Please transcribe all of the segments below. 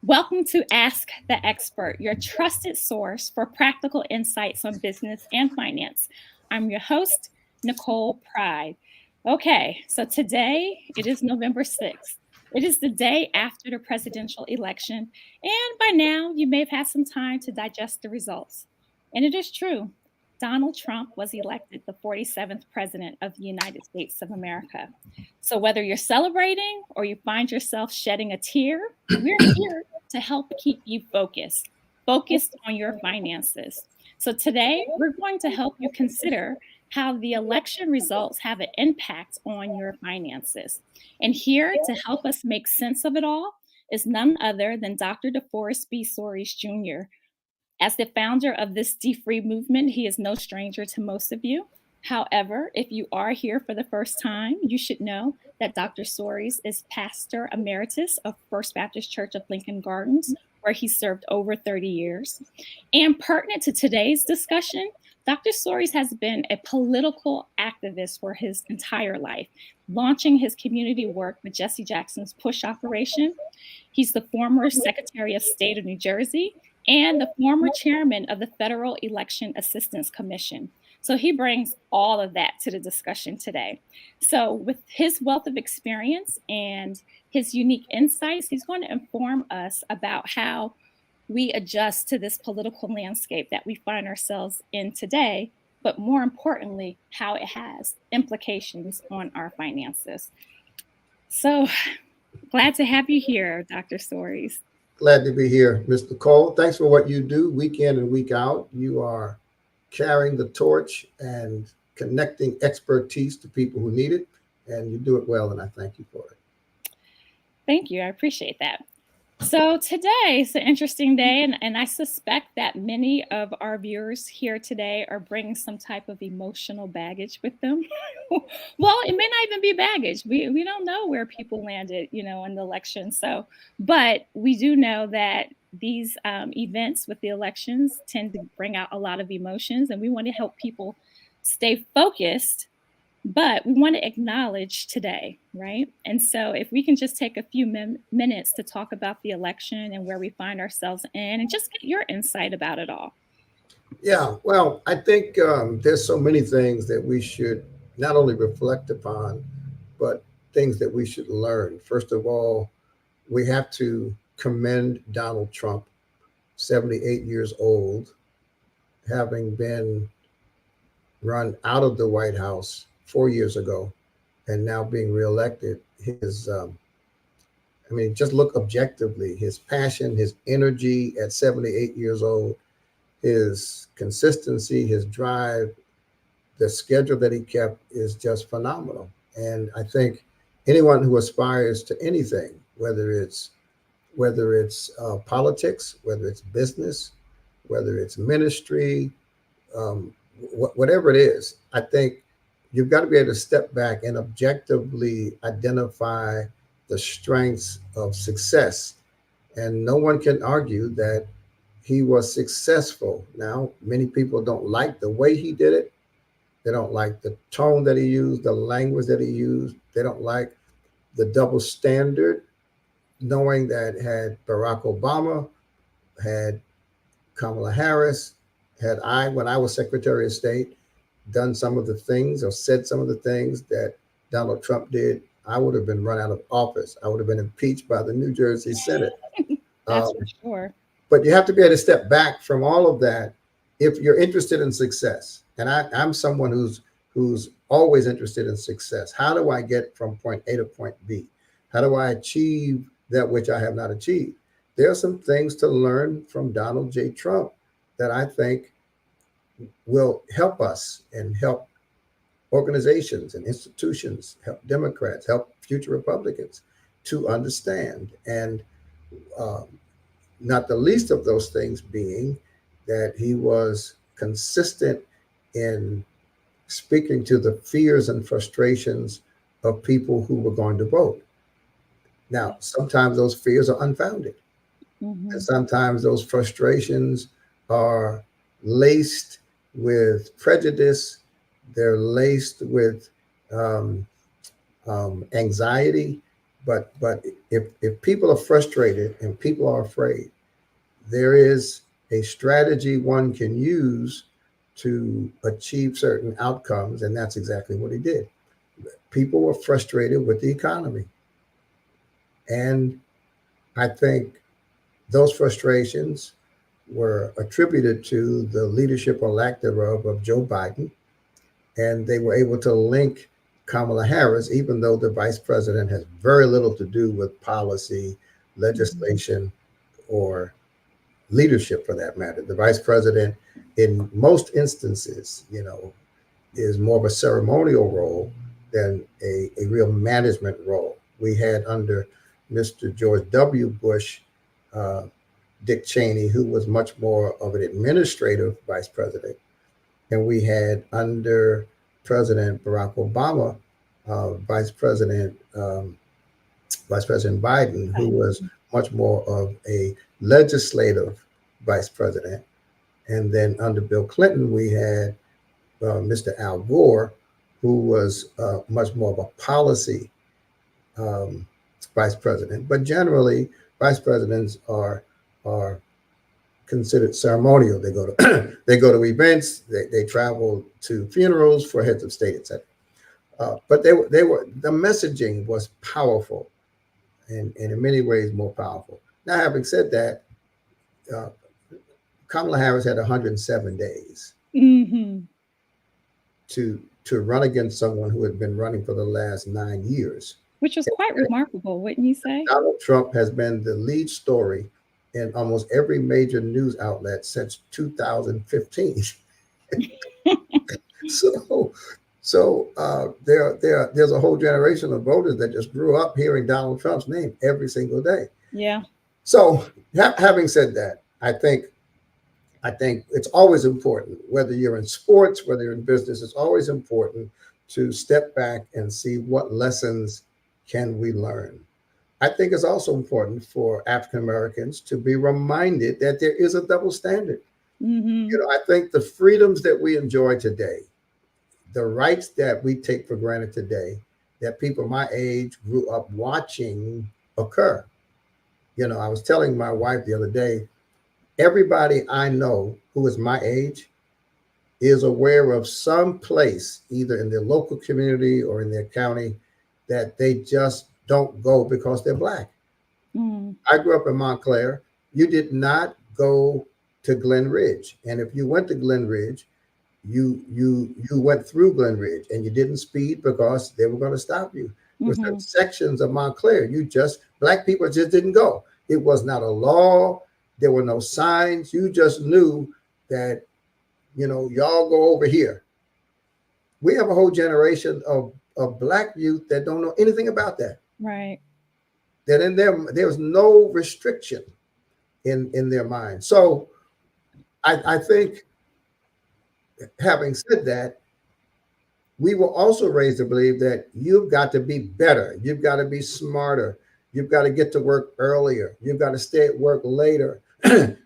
Welcome to Ask the Expert, your trusted source for practical insights on business and finance. I'm your host, Nicole Pride. Okay, so today it is November 6th. It is the day after the presidential election, and by now you may have had some time to digest the results. And it is true. Donald Trump was elected the 47th president of the United States of America. So, whether you're celebrating or you find yourself shedding a tear, we're here to help keep you focused on your finances. So, today we're going to help you consider how the election results have an impact on your finances. And here to help us make sense of it all is none other than Dr. DeForest B. Soaries Jr. As the founder of this D-Free movement, he is no stranger to most of you. However, if you are here for the first time, you should know that Dr. Soaries is pastor emeritus of First Baptist Church of Lincoln Gardens, where he served over 30 years. And pertinent to today's discussion, Dr. Soaries has been a political activist for his entire life, launching his community work with Jesse Jackson's Push Operation. He's the former Secretary of State of New Jersey and the former chairman of the Federal Election Assistance Commission. So he brings all of that to the discussion today. So, with his wealth of experience and his unique insights, he's going to inform us about how we adjust to this political landscape that we find ourselves in today, but more importantly, how it has implications on our finances. So, glad to have you here, Dr. Soaries. Glad to be here, Mr. Cole. Thanks for what you do week in and week out. You are carrying the torch and connecting expertise to people who need it, and you do it well, and I thank you for it. Thank you. I appreciate that. So today is an interesting day, and I suspect that many of our viewers here today are bringing some type of emotional baggage with them. Well, it may not even be baggage. We don't know where people landed, in the election. So, but we do know that these events with the elections tend to bring out a lot of emotions, and we want to help people stay focused, but we want to acknowledge today, right? And so, if we can just take a few minutes to talk about the election and where we find ourselves in, and just get your insight about it all. Yeah, well, I think there's so many things that we should not only reflect upon, but things that we should learn. First of all, we have to commend Donald Trump, 78 years old, having been run out of the White House 4 years ago and now being reelected. Just look objectively, his passion, his energy at 78 years old, his consistency, his drive, the schedule that he kept is just phenomenal. And I think anyone who aspires to anything, whether it's politics, whether it's business, whether it's ministry, whatever it is, I think you've got to be able to step back and objectively identify the strengths of success. And no one can argue that he was successful. Now, many people don't like the way he did it. They don't like the tone that he used, the language that he used. They don't like the double standard, knowing that had Barack Obama, had Kamala Harris, when I was Secretary of State, done some of the things or said some of the things that Donald Trump did, I would have been run out of office. I would have been impeached by the New Jersey Senate. That's for sure. But you have to be able to step back from all of that if you're interested in success. And I'm someone who's always interested in success. How do I get from point A to point B? How do I achieve that which I have not achieved? There are some things to learn from Donald J. Trump that I think will help us and help organizations and institutions, help Democrats, help future Republicans to understand. And not the least of those things being that he was consistent in speaking to the fears and frustrations of people who were going to vote. Now, sometimes those fears are unfounded. Mm-hmm. And sometimes those frustrations are laced with prejudice. They're laced with anxiety. But if people are frustrated and people are afraid, there is a strategy one can use to achieve certain outcomes, and that's exactly what he did. People were frustrated with the economy, and I think those frustrations were attributed to the leadership or lack thereof of Joe Biden, and they were able to link Kamala Harris, even though the vice president has very little to do with policy, Mhm. legislation, or leadership for that matter. The vice president, in most instances, is more of a ceremonial role than a real management role. We had under Mr. George W. Bush, uh, Dick Cheney, who was much more of an administrative vice president. And we had under President Barack Obama, Vice President Vice President Biden, who was Fine. much more of a legislative vice president. And then under Bill Clinton, we had Mr. Al Gore, who was much more of a policy um, vice president. But generally, vice presidents are considered ceremonial. They go to they go to events. They travel to funerals for heads of state, etc. But they were the messaging was powerful and in many ways more powerful. Now, having said that, uh, Kamala Harris had 107 days Mhm. to run against someone who had been running for the last 9 years. Which was quite remarkable, wouldn't you say? Donald Trump has been the lead story in almost every major news outlet since 2015. So, there's a whole generation of voters that just grew up hearing Donald Trump's name every single day. Yeah. So, having said that, I think it's always important, whether you're in sports, whether you're in business, it's always important to step back and see what lessons can we learn. I think it's also important for African Americans to be reminded that there is a double standard. Mhm. I think the freedoms that we enjoy today, the rights that we take for granted today, that people my age grew up watching occur. I was telling my wife the other day, everybody I know who is my age is aware of some place, either in their local community or in their county, that they just don't go because they're Black. Mm. I grew up in Montclair. You did not go to Glen Ridge. And if you went to Glen Ridge, you went through Glen Ridge and you didn't speed because they were going to stop you. There were certain Mhm. sections of Montclair, Black people just didn't go. It was not a law. There were no signs. You just knew that, y'all go over here. We have a whole generation of Black youth that don't know anything about that. Right. That in there was no restriction in their mind. So I think, having said that, we were also raised to believe that you've got to be better, you've got to be smarter, you've got to get to work earlier, you've got to stay at work later,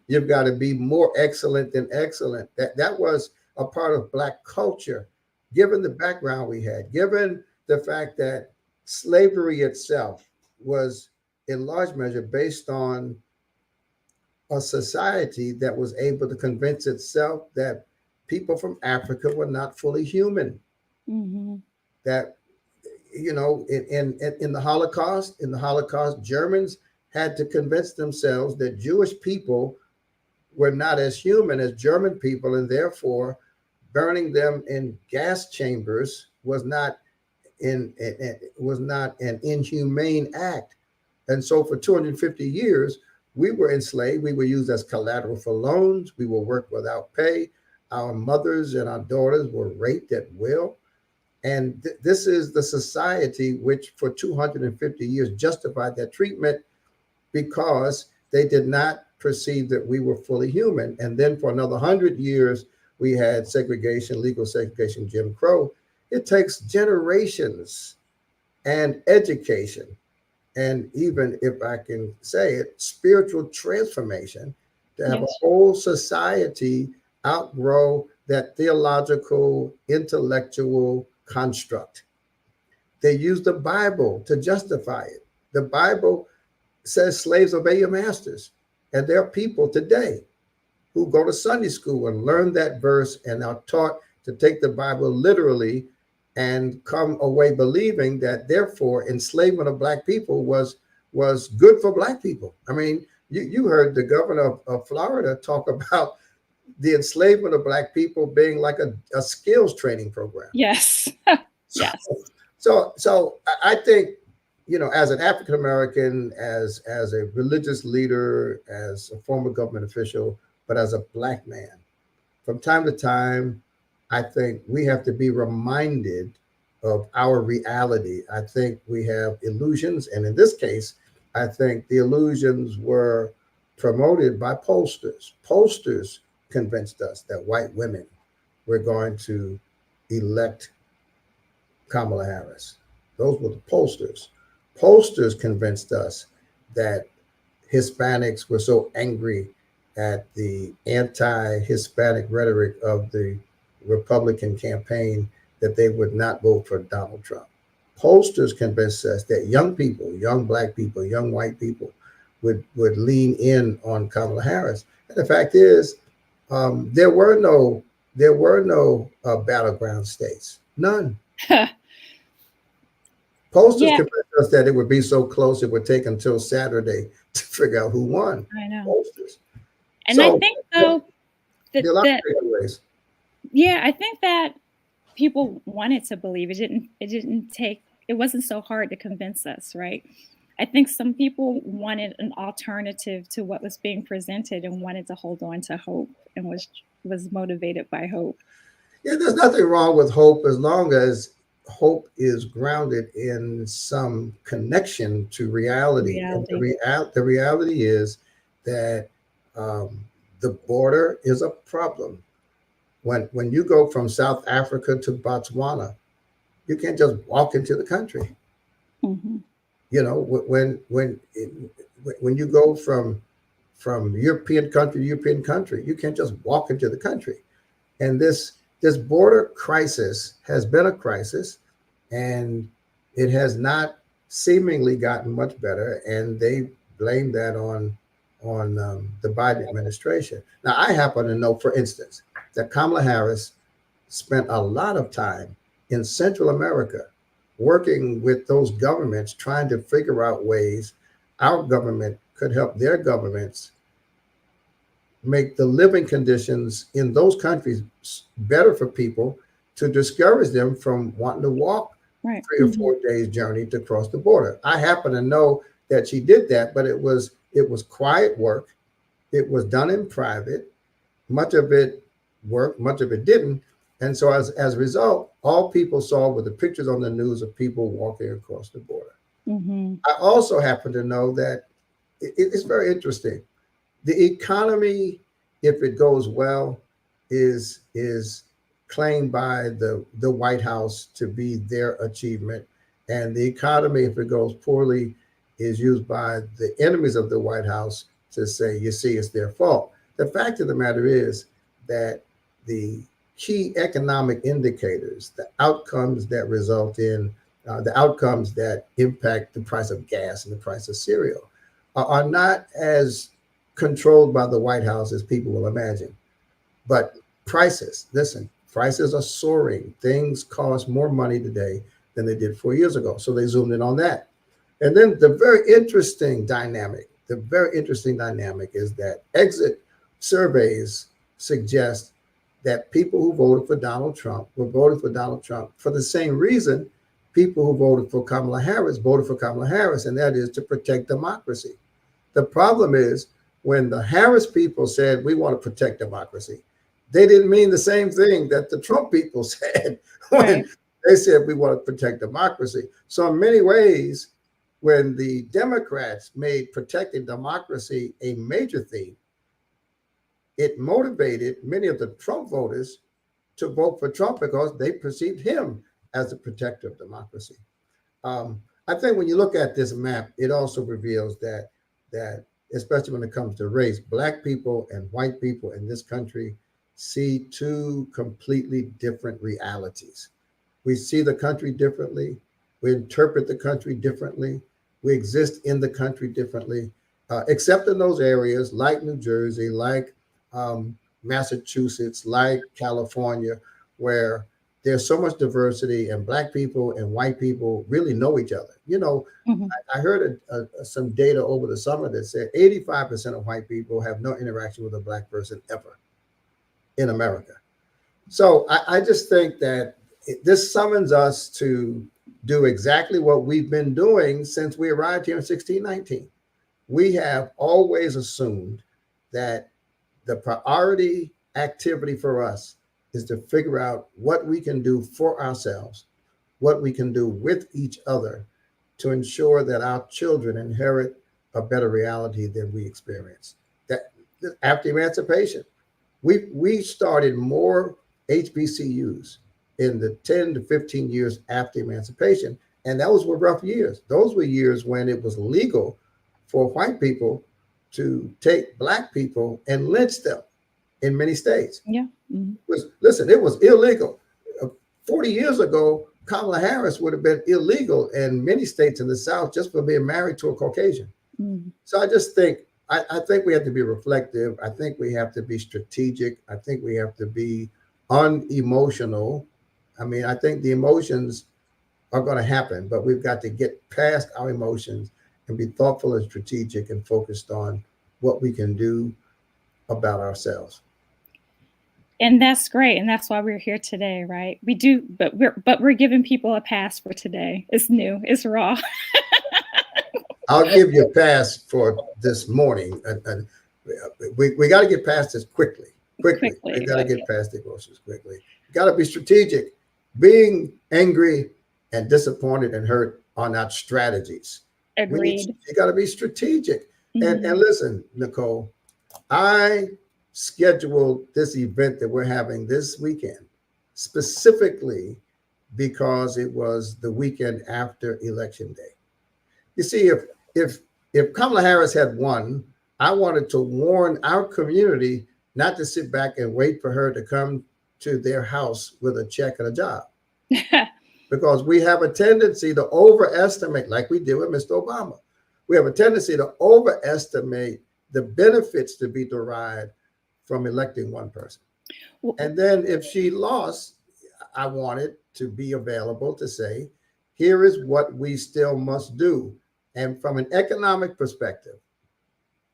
you've got to be more excellent than excellent. That was a part of Black culture, given the background we had, given the fact that slavery itself was in large measure based on a society that was able to convince itself that people from Africa were not fully human. Mhm. That in the Holocaust, Germans had to convince themselves that Jewish people were not as human as German people, and therefore burning them in gas chambers was not an inhumane act. And so for 250 years, we were enslaved. We were used as collateral for loans. We were worked without pay. Our mothers and our daughters were raped at will. And this is the society which for 250 years justified that treatment because they did not perceive that we were fully human. And then for another 100 years, we had segregation, legal segregation, Jim Crow. It takes generations and education, and even if I can say it, spiritual transformation to have a Yes. whole society outgrow that theological, intellectual construct. They use the Bible to justify it. The Bible says slaves obey your masters. And there are people today who go to Sunday school and learn that verse and are taught to take the Bible literally and come away believing that therefore enslavement of black people was good for black people. I mean, you heard the governor of Florida talk about the enslavement of black people being like a skills training program. Yes. So, Yes. so I think, as an African American, as a religious leader, as a former government official, but as a black man, from time to time, I think we have to be reminded of our reality. I think we have illusions, and in this case, I think the illusions were promoted by pollsters. Pollsters convinced us that white women were going to elect Kamala Harris. Those were the pollsters. Pollsters convinced us that Hispanics were so angry at the anti-Hispanic rhetoric of the Republican campaign that they would not vote for Donald Trump. Pollsters convinced us that young people, young black people, young white people would lean in on Kamala Harris. And the fact is, there were no battleground states, none. Pollsters Yeah, convinced us that it would be so close it would take until Saturday to figure out who won. I know. Pollsters. And I So think though that, there are a lot that of takeaways. yeah, I think that people wanted to believe. It wasn't so hard to convince us, right? I think some people wanted an alternative to what was being presented and wanted to hold on to hope and was motivated by hope. Yeah, there's nothing wrong with hope as long as hope is grounded in some connection to reality. And Reality. the reality is that um, the border is a problem. When you go from South Africa to Botswana, you can't just walk into the country. Hmm. When you go from European country, you can't just walk into the country. And this border crisis has been a crisis, and it has not seemingly gotten much better. And they blame that on the Biden administration. Now, I happen to know, for instance, that Kamala Harris spent a lot of time in Central America working with those governments, trying to figure out ways our government could help their governments make the living conditions in those countries better for people, to discourage them from wanting to walk Right. 3 or 4 days journey to cross the border. I happen to know that she did that, but it was quiet work. It was done in private. Much of it worked, much of it didn't. And so as a result, all people saw were the pictures on the news of people walking across the border. Hmm. I also happen to know that it's very interesting. The economy, if it goes well, is claimed by the White House to be their achievement, and the economy, if it goes poorly, is used by the enemies of the White House to say, you see, it's their fault. The fact of the matter is that the key economic indicators, the outcomes that result in the outcomes that impact the price of gas and the price of cereal, are not as controlled by the White House as people will imagine. But prices, listen, prices are soaring. Things cost more money today than they did 4 years ago. So they zoomed in on that. And then the very interesting dynamic is that exit surveys suggest that people who voted for Donald Trump were voting for Donald Trump for the same reason people who voted for Kamala Harris voted for Kamala Harris, and that is to protect democracy. The problem is, when the Harris people said we want to protect democracy, they didn't mean the same thing that the Trump people said when Right. they said we want to protect democracy. So in many ways, when the Democrats made protecting democracy a major theme, it motivated many of the Trump voters to vote for Trump because they perceived him as a protector of democracy. I think when you look at this map, it also reveals that especially when it comes to race, black people and white people in this country see two completely different realities. We see the country differently. We interpret the country differently. We exist in the country differently, except in those areas like New Jersey, like Massachusetts, like California, where there's so much diversity and black people and white people really know each other. You know, Mhm. I heard some data over the summer that said 85% of white people have no interaction with a black person ever in America. So I just think that this summons us to do exactly what we've been doing since we arrived here in 1619. We have always assumed that the priority activity for us is to figure out what we can do for ourselves, what we can do with each other to ensure that our children inherit a better reality than we experience. That after emancipation, we started more HBCUs in the 10 to 15 years after emancipation. And those were rough years. Those were years when it was legal for white people to take black people and lynch them in many states. Yeah. Mhm. Listen, it was illegal. 40 years ago, Kamala Harris would have been illegal in many states in the South just for being married to a Caucasian. Mhm. So I just think I think we have to be reflective. I think we have to be strategic. I think we have to be unemotional. I mean, I think the emotions are going to happen, but we've got to get past our emotions and be thoughtful and strategic and focused on what we can do about ourselves. And that's great, and that's why we're here today, right? We do, but we're giving people a pass for today. It's new, it's raw. I'll give you a pass for this morning. We got to get past this quickly. Quickly. We Quickly. got to Okay. get past the emotions quickly. You got to be strategic. Being angry and disappointed and hurt are not strategies. Agreed. You got to be strategic. And Mhm. listen, Nicole, I scheduled this event that we're having this weekend specifically because it was the weekend after Election Day. You see, if if Kamala Harris had won, I wanted to warn our community not to sit back and wait for her to come to their house with a check and a job, because we have a tendency to overestimate, like we did with Mr. Obama. We have a tendency to overestimate the benefits to be derived from electing one person. And then if she lost, I wanted to be available to say, here is what we still must do. And from an economic perspective,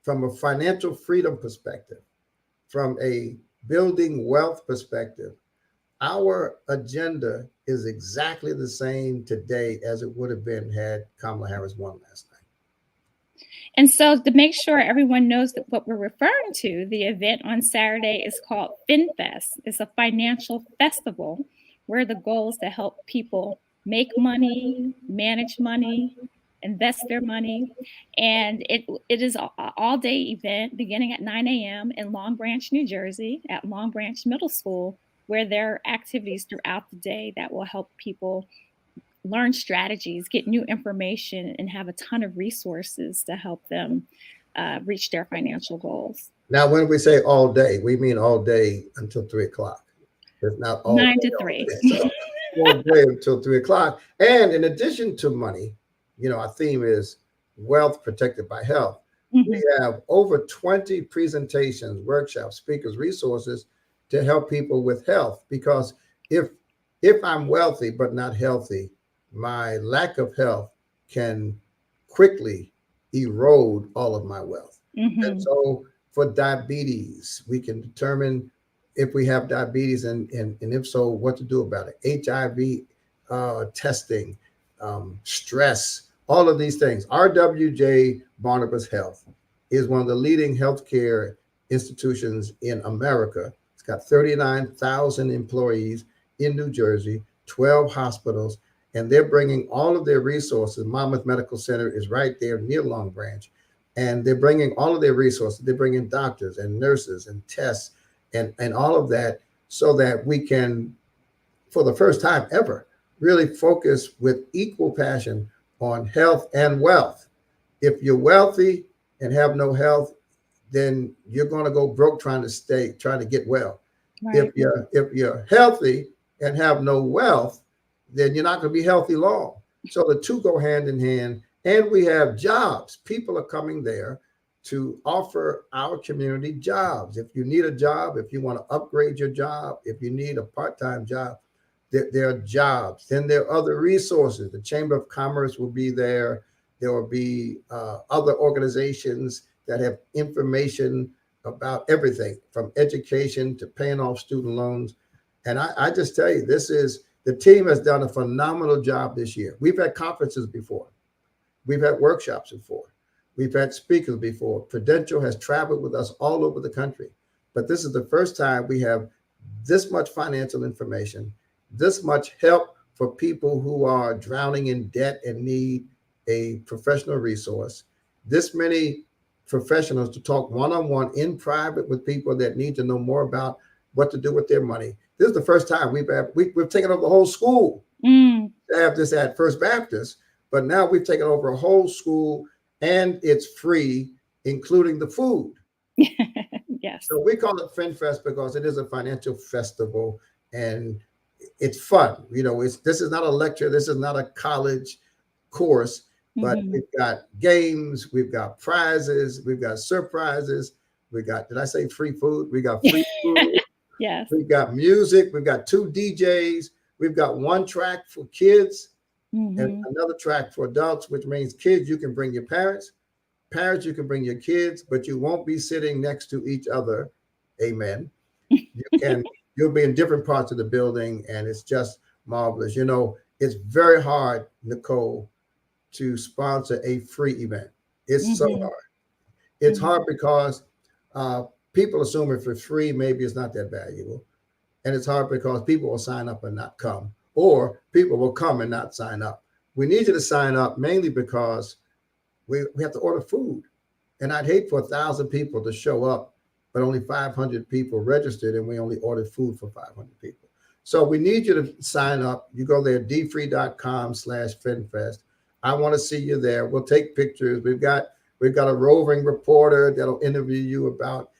from a financial freedom perspective, from a building wealth perspective, our agenda is exactly the same today as it would have been had Kamala Harris won last night. And so, to make sure everyone knows that what we're referring to, the event on Saturday is called FinFest. It's a financial festival where the goal is to help people make money, manage money, invest their money. And it is an all day event beginning at 9 a.m. in Long Branch, New Jersey, at Long Branch Middle School, where there are activities throughout the day that will help people learn strategies, get new information, and have a ton of resources to help them reach their financial goals. Now, when we say all day, we mean all day until 3 o'clock. It's not all 9 to 3. day, all day. So all day until 3 o'clock. And in addition to money, our theme is wealth protected by health. We Mhm. have over 20 presentations, workshops, speakers, resources to help people with health. Because if I'm wealthy but not healthy, my lack of health can quickly erode all of my wealth. And Mhm. so for diabetes, we can determine if we have diabetes and if so, what to do about it. HIV testing, stress, all of these things. RWJ Barnabas Health is one of the leading healthcare institutions in America. It's got 39,000 employees in New Jersey, 12 hospitals, and they're bringing all of their resources. Monmouth Medical Center is right there near Long Branch, and they're bringing all of their resources. They're bringing doctors and nurses and tests and all of that so that we can, for the first time ever, really focus with equal passion on health and wealth. If you're wealthy and have no health, then you're going to go broke trying to get well. Right. If you're healthy and have no wealth, then you're not going to be healthy long. So the two go hand in hand, And we have jobs. People are coming there to offer our community jobs. If you need a job, if you want to upgrade your job, if you need a part-time job, there are jobs. Then there are other resources. The Chamber of Commerce will be there. There will be other organizations that have information about everything from education to paying off student loans. And I just tell you, the team has done a phenomenal job this year. We've had conferences before. We've had workshops before. We've had speakers before. Prudential has traveled with us all over the country. But this is the first time we have this much financial information, this much help for people who are drowning in debt and need a professional resource, this many professionals to talk one-on-one in private with people that need to know more about what to do with their money. This is the first time we've taken over the whole school to have this at First Baptist, but now we've taken over a whole school and it's free, including the food. Yes. So we call it FinFest because it is a financial festival and it's fun. This is not a lecture. This is not a college course, but we've got games, we've got prizes, we've got surprises. Did I say free food? We got free food. Yes. We've got music. We've got 2 DJs. We've got 1 track for kids and another track for adults, which means kids, you can bring your parents. Parents, you can bring your kids, but you won't be sitting next to each other. Amen. You'll be in different parts of the building, and it's just marvelous. It's very hard, Nicole, to sponsor a free event. It's so hard. It's hard because people assume if it's free, maybe it's not that valuable. And it's hard because people will sign up and not come, or people will come and not sign up. We need you to sign up mainly because we have to order food. And I'd hate for 1,000 people to show up, but only 500 people registered, and we only ordered food for 500 people. So we need you to sign up. You go there, dfree.com/FinFest. I want to see you there. We'll take pictures. We've got a roving reporter that'll interview you about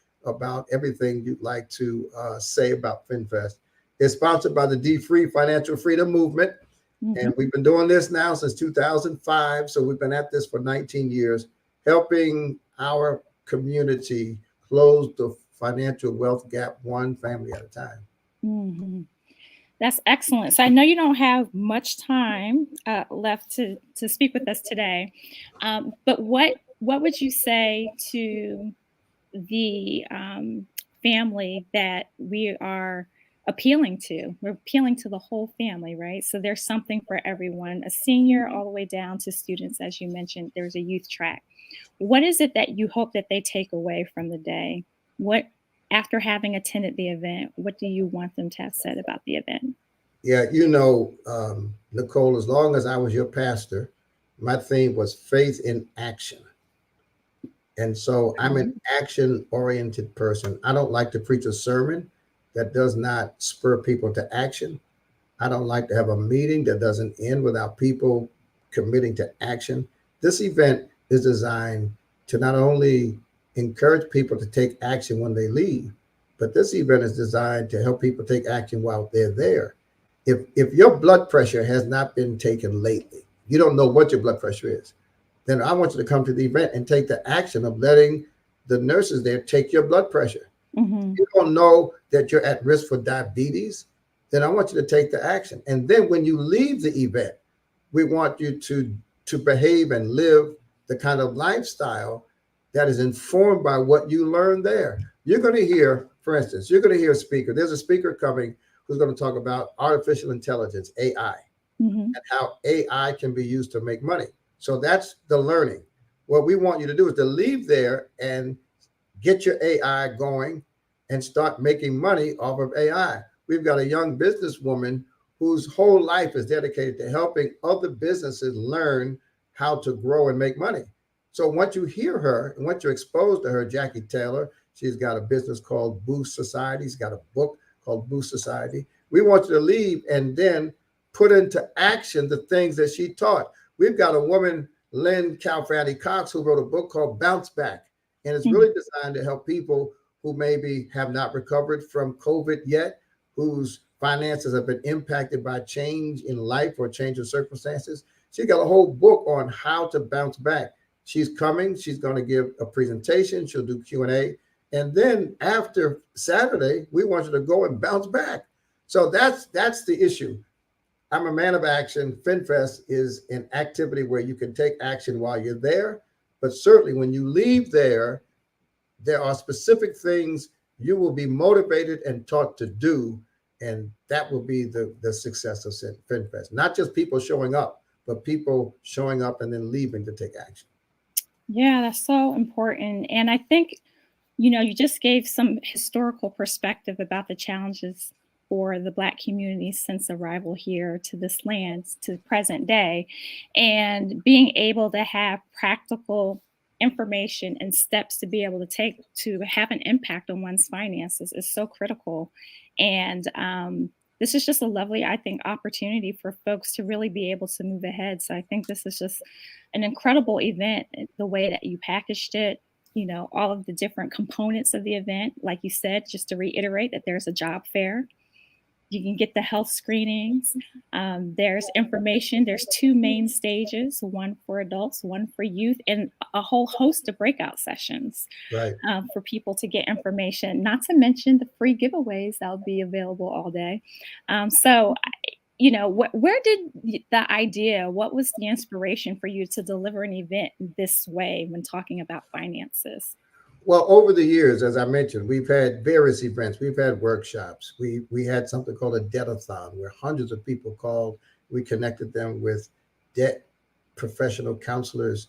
everything you'd like to say about FinFest. It's sponsored by the D-Free Financial Freedom Movement. And we've been doing this now since 2005. So we've been at this for 19 years, helping our community close the financial wealth gap one family at a time. That's excellent. So I know you don't have much time left to speak with us today, but what would you say to the family that we are appealing to? We're appealing to the whole family, right? So there's something for everyone, a senior all the way down to students. As you mentioned, there's a youth track. What is it that you hope that they take away from the day? After having attended the event, what do you want them to have said about the event? Yeah, Nicole, as long as I was your pastor, my theme was faith in action. And so I'm an action-oriented person. I don't like to preach a sermon that does not spur people to action. I don't like to have a meeting that doesn't end without people committing to action. This event is designed to not only encourage people to take action when they leave, but this event is designed to help people take action while they're there. If your blood pressure has not been taken lately, you don't know what your blood pressure is, then I want you to come to the event and take the action of letting the nurses there take your blood pressure. You don't know that you're at risk for diabetes, then I want you to take the action. And then when you leave the event, we want you to behave and live the kind of lifestyle that is informed by what you learned there. You're going to hear, for instance, you're going to hear a speaker. There's a speaker coming who's going to talk about artificial intelligence, AI, and how AI can be used to make money. So that's the learning. What we want you to do is to leave there and get your AI going and start making money off of AI. We've got a young businesswoman whose whole life is dedicated to helping other businesses learn how to grow and make money. So once you hear her and once you're exposed to her, Jackie Taylor, she's got a business called Boost Society. She's got a book called Boost Society. We want you to leave and then put into action the things that she taught. We've got a woman, Lynn Calfranny Cox, who wrote a book called Bounce Back. And it's really designed to help people who maybe have not recovered from COVID yet, whose finances have been impacted by change in life or change of circumstances. She got a whole book on how to bounce back. She's coming. She's going to give a presentation. She'll do Q&A. And then after Saturday, we want you to go and bounce back. So that's the issue. I'm a man of action. FinFest is an activity where you can take action while you're there. But certainly when you leave there, there are specific things you will be motivated and taught to do. And that will be the success of FinFest. Not just people showing up, but people showing up and then leaving to take action. Yeah, that's so important. And I think, you just gave some historical perspective about the challenges for the Black community since arrival here to this land, to the present day, and being able to have practical information and steps to be able to take to have an impact on one's finances is so critical. And this is just a lovely, I think, opportunity for folks to really be able to move ahead. So I think this is just an incredible event, the way that you packaged it, all of the different components of the event. Like you said, just to reiterate that there's a job fair. You can get the health screenings. There's information. There's two main stages, one for adults, one for youth, and a whole host of breakout sessions Right. For people to get information, not to mention the free giveaways that will be available all day. Where did the idea, what was the inspiration for you to deliver an event this way when talking about finances? Well, over the years, as I mentioned, we've had various events. We've had workshops. We had something called a debt-a-thon, where hundreds of people called. We connected them with debt professional counselors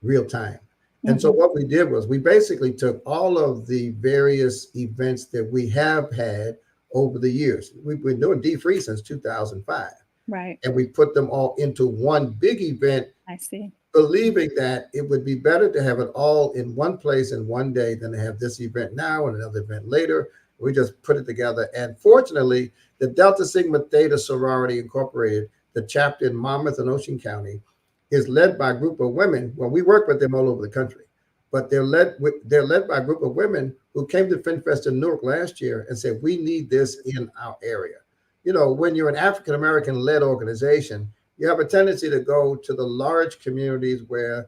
real time. And so what we did was we basically took all of the various events that we have had over the years. We've been doing D3 since 2005. Right. And we put them all into one big event. I see. Believing that it would be better to have it all in one place in one day than to have this event now and another event later. We just put it together. And fortunately, the Delta Sigma Theta Sorority Incorporated, the chapter in Monmouth and Ocean County, is led by a group of women. Well, we work with them all over the country, but they're led by a group of women who came to FinFest in Newark last year and said, we need this in our area. When you're an African-American led organization, you have a tendency to go to the large communities where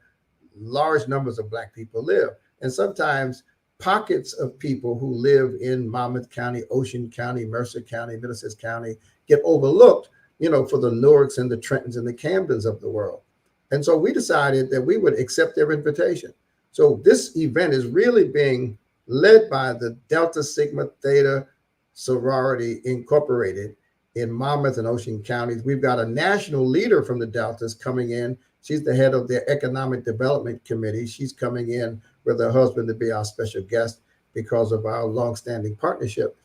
large numbers of Black people live. And sometimes pockets of people who live in Monmouth County, Ocean County, Mercer County, Middlesex County get overlooked, for the Newarks and the Trentons and the Camdens of the world. And so we decided that we would accept their invitation. So this event is really being led by the Delta Sigma Theta Sorority Incorporated in Monmouth and Ocean counties. We've got a national leader from the Deltas coming in. She's the head of their Economic Development Committee. She's coming in with her husband to be our special guest because of our longstanding partnership.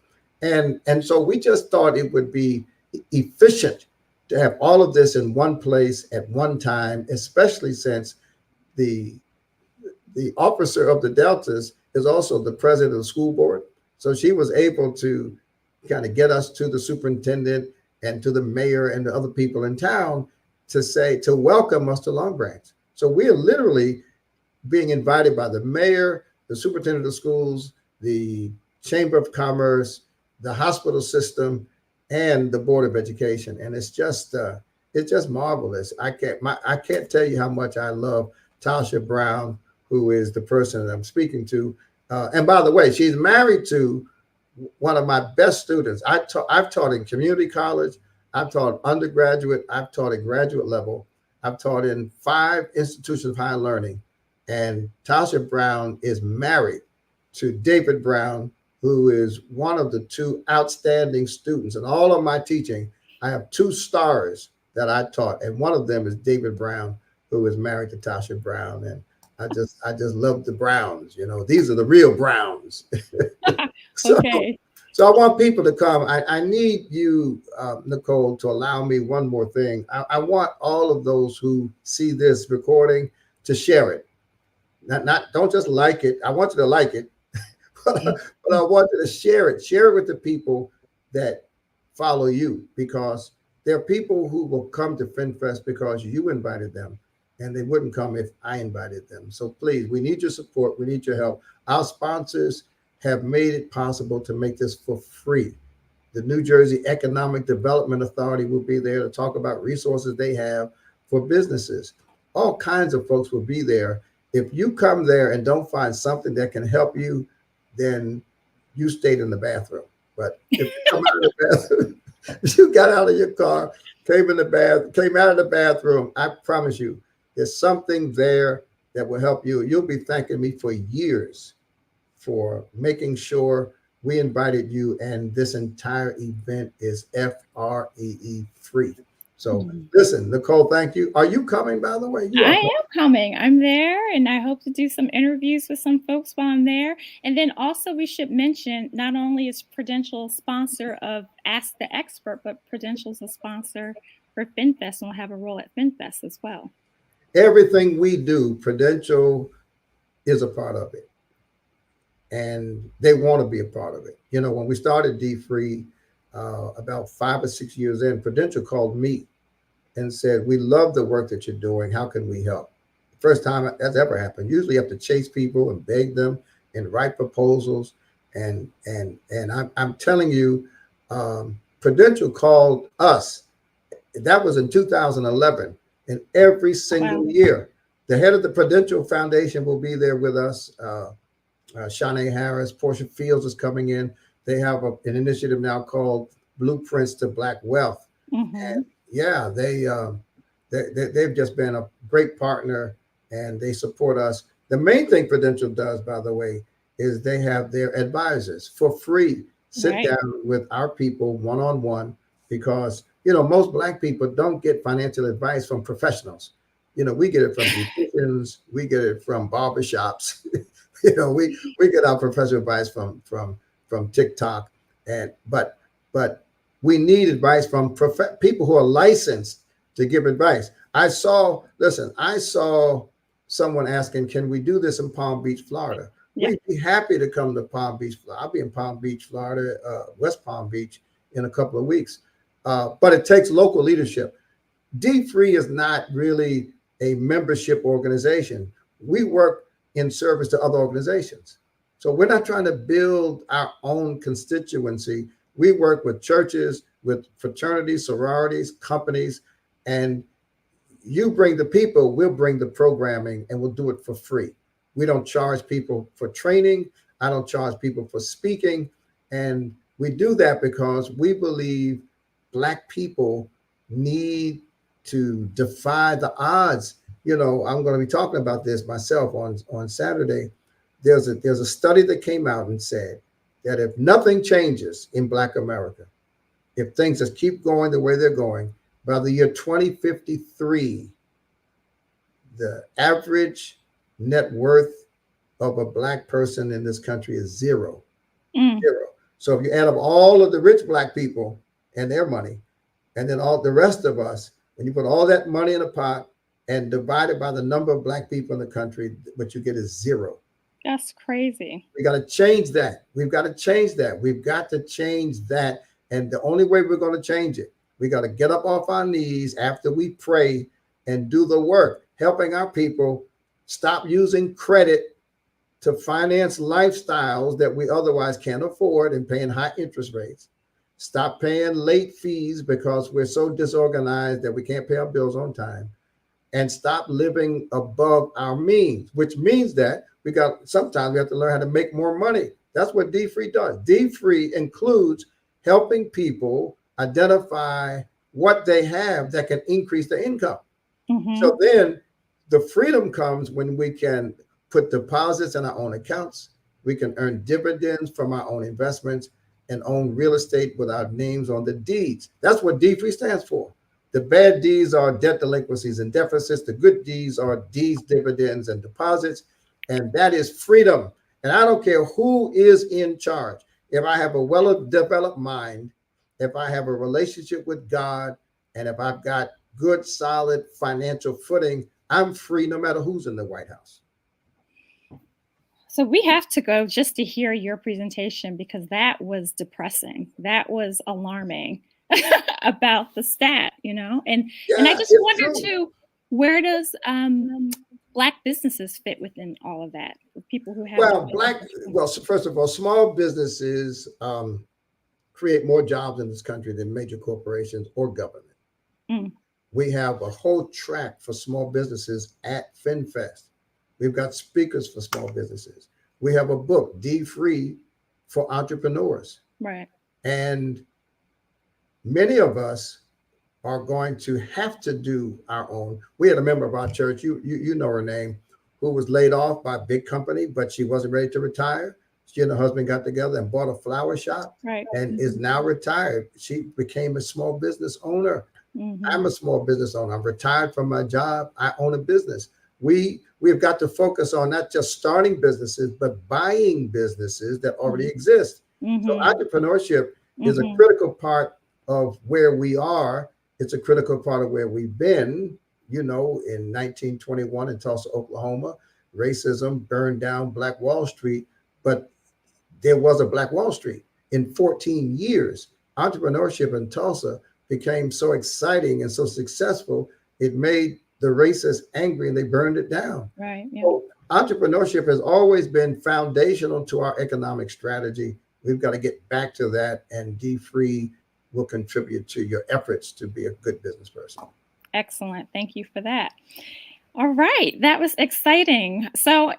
And so we just thought it would be efficient to have all of this in one place at one time, especially since the officer of the Deltas is also the president of the school board. So she was able to kind of get us to the superintendent and to the mayor and the other people in town to welcome us to Long Branch. So we are literally being invited by the mayor, the superintendent of schools, the Chamber of Commerce, the hospital system, and the Board of Education. And it's just marvelous. I can't tell you how much I love Tasha Brown, who is the person that I'm speaking to. And by the way, she's married to one of my best students. I've taught in community college. I've taught undergraduate. I've taught at graduate level. I've taught in 5 institutions of higher learning. And Tasha Brown is married to David Brown, who is one of the 2 outstanding students. In all of my teaching, I have 2 stars that I taught. And one of them is David Brown, who is married to Tasha Brown. And I just love the Browns. These are the real Browns. Okay. So I want people to come. I need you, Nicole, to allow me one more thing. I want all of those who see this recording to share it. Don't just like it. I want you to like it, but I want you to share it. Share it with the people that follow you, because there are people who will come to FinFest because you invited them, and they wouldn't come if I invited them. So please, we need your support. We need your help. Our sponsors have made it possible to make this for free. The New Jersey Economic Development Authority will be there to talk about resources they have for businesses. All kinds of folks will be there. If you come there and don't find something that can help you, then you stayed in the bathroom. But if you come out of the bathroom, if you got out of your car, came out of the bathroom, I promise you, there's something there that will help you. You'll be thanking me for years for making sure we invited you, and this entire event is FREE free. So listen, Nicole, thank you. Are you coming, by the way? You I are. am coming. I'm there, and I hope to do some interviews with some folks while I'm there. And then also, we should mention not only is Prudential a sponsor of Ask the Expert, but Prudential is a sponsor for FinFest and will have a role at FinFest as well. Everything we do, Prudential is a part of it, and they want to be a part of it. You know, when we started D Free about 5 or 6 years in, Prudential called me and said, "We love the work that you're doing. How can we help?" First time that's ever happened. Usually, you have to chase people and beg them and write proposals. And I'm telling you, Prudential called us. That was in 2011, and every single year, the head of the Prudential Foundation will be there with us. Shanae Harris, Portia Fields is coming in. They have an initiative now called Blueprints to Black Wealth. And yeah, they've just been a great partner, and they support us. The main thing Prudential does, by the way, is they have their advisors for free sit down with our people one-on-one, because most Black people don't get financial advice from professionals. We get it from beauticians, we get it from barbershops. we get our professional advice from TikTok, but we need advice from people who are licensed to give advice. I saw someone asking, can we do this in Palm Beach, Florida? Yeah. We'd be happy to come to Palm Beach. I'll be in Palm Beach, Florida, West Palm Beach in a couple of weeks. But it takes local leadership. D3 is not really a membership organization. We work in service to other organizations. So we're not trying to build our own constituency. We work with churches, with fraternities, sororities, companies, and you bring the people, we'll bring the programming, and we'll do it for free. We don't charge people for training. I don't charge people for speaking. And we do that because we believe Black people need to defy the odds. I'm going to be talking about this myself on Saturday. There's a study that came out and said that if nothing changes in Black America, if things just keep going the way they're going, by the year 2053, the average net worth of a Black person in this country is zero. Zero. So if you add up all of the rich Black people and their money, and then all the rest of us, when you put all that money in a pot and divide it by the number of Black people in the country, what you get is zero. That's crazy. We got to change that. We've got to change that. We've got to change that. And the only way we're going to change it, we got to get up off our knees after we pray and do the work, helping our people stop using credit to finance lifestyles that we otherwise can't afford and paying high interest rates. Stop paying late fees because we're so disorganized that we can't pay our bills on time, and stop living above our means, which means that sometimes we have to learn how to make more money. That's what D3 does. D3 includes helping people identify what they have that can increase their income. So then the freedom comes when we can put deposits in our own accounts. We can earn dividends from our own investments and own real estate with our names on the deeds. That's what D3 stands for. The bad D's are debt delinquencies and deficits. The good D's are D's, dividends, and deposits. And that is freedom. And I don't care who is in charge. If I have a well-developed mind, if I have a relationship with God, and if I've got good, solid financial footing, I'm free no matter who's in the White House. So we have to go just to hear your presentation, because that was depressing. That was alarming about the stat, and I just wonder too, where does Black businesses fit within all of that? For people who have first of all, small businesses create more jobs in this country than major corporations or government. We have a whole track for small businesses at FinFest. We've got speakers for small businesses. We have a book, D Free, for entrepreneurs. Right. And many of us are going to have to do our own. We had a member of our church, you know her name, who was laid off by a big company, but she wasn't ready to retire. She and her husband got together and bought a flower shop Right. and is now retired. She became a small business owner. I'm a small business owner. I'm retired from my job. I own a business. We've got to focus on not just starting businesses, but buying businesses that already exist. So entrepreneurship is a critical part of where we are. It's a critical part of where we've been. You know, in 1921 in Tulsa, Oklahoma, racism burned down Black Wall Street, but there was a Black Wall Street. In 14 years, entrepreneurship in Tulsa became so exciting and so successful, it made the racists angry and they burned it down. Right. Yeah. So entrepreneurship has always been foundational to our economic strategy. We've got to get back to that, and D Free will contribute to your efforts to be a good business person. Excellent. Thank you for that. All right. That was exciting. So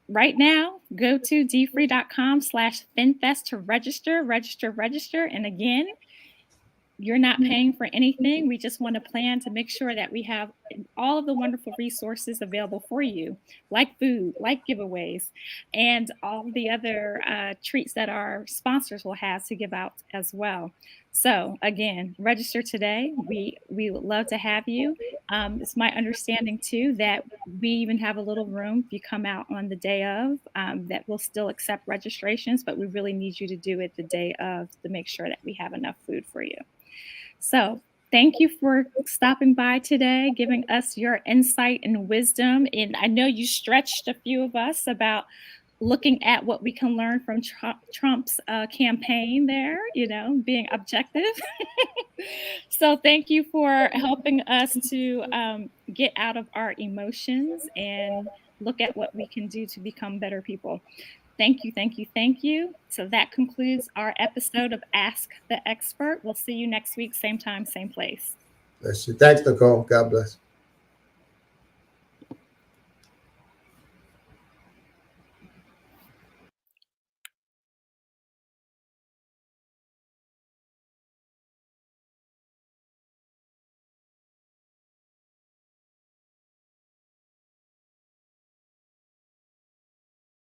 right now, go to dfree.com/FinFest to register. And again, you're not paying for anything. We just want to plan to make sure that we have all of the wonderful resources available for you, like food, like giveaways, and all the other treats that our sponsors will have to give out as well. So again, register today. We would love to have you. It's my understanding too that we even have a little room if you come out on the day of that will still accept registrations, but we really need you to do it the day of to make sure that we have enough food for you. So thank you for stopping by today, giving us your insight and wisdom. And I know you stretched a few of us about looking at what we can learn from Trump's campaign there, being objective. So thank you for helping us to get out of our emotions and look at what we can do to become better people. Thank you. So that concludes our episode of Ask the Expert. We'll see you next week, same time, same place. Thanks, Nicole. God bless.